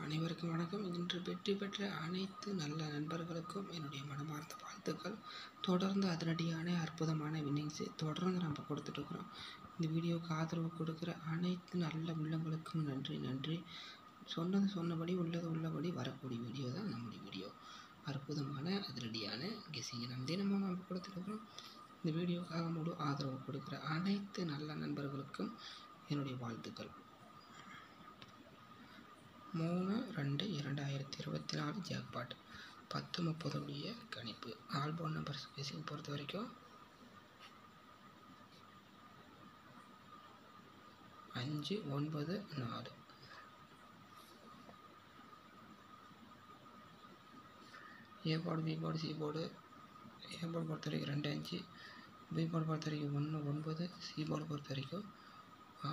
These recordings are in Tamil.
அனைவருக்கும் வணக்கம். இன்று வெற்றி பெற்ற அனைத்து நல்ல நண்பர்களுக்கும் என்னுடைய மனமார்ந்த வாழ்த்துக்கள். தொடர்ந்து அதிரடியான அற்புதமான வின்னிங்ஸை தொடர்ந்து நம்ம கொடுத்துட்ருக்குறோம். இந்த வீடியோவுக்கு ஆதரவு கொடுக்குற அனைத்து நல்ல உள்ளங்களுக்கும் நன்றி. சொன்னபடி உள்ளபடி வரக்கூடிய வீடியோ தான் நம்முடைய வீடியோ. அற்புதமான அதிரடியான கெஸ்ஸிங்கை தினமும் நம்ம கொடுத்துட்ருக்குறோம். இந்த வீடியோக்காக முழு ஆதரவு கொடுக்குற அனைத்து நல்ல நண்பர்களுக்கும் என்னுடைய வாழ்த்துக்கள். 3/2/2024 ஜாக்பாட் 10:30 கணிப்பு. ஆல்போன் நம்பர் ஸ்பேசிங் பொறுத்த வரைக்கும் 5, 9, 4. A board, B board, C board. A board பொறுத்த வரைக்கும் 2, 5. பி போர்டு பொறுத்த வரைக்கும் 1, 9. சி போர்டு பொறுத்த வரைக்கும்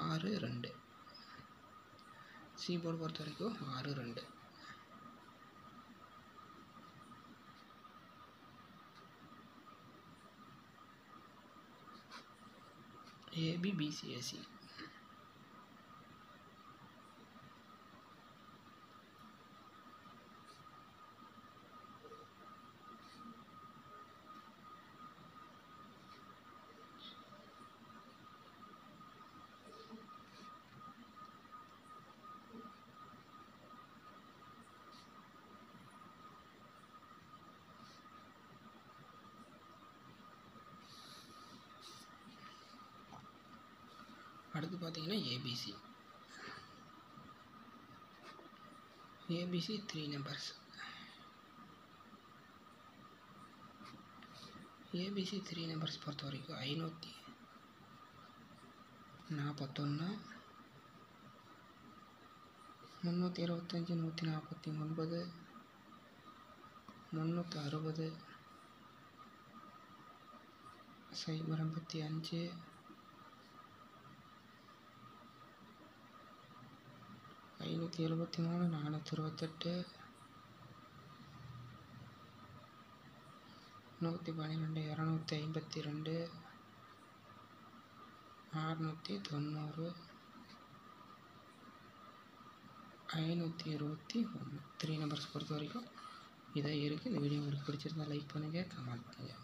6, 2. சி போர்டு பொறுத்த வரைக்கும் 6, 2. AB, BC, AC. அடுத்து பார்த்தீங்கன்னா ABC. ABC 3 numbers. ABC 3 numbers பொறுத்த வரைக்கும் 541, 325, 149, 360, 085, 573, 428, 112, 252, 690, 521. 3 நம்பர்ஸ் பொறுத்த வரைக்கும் இதாக இருக்குது. இந்த வீடியோ உங்களுக்கு பிடிச்சிருந்தால் லைக் பண்ணுங்கள், கமெண்ட் பண்ணுங்கள்.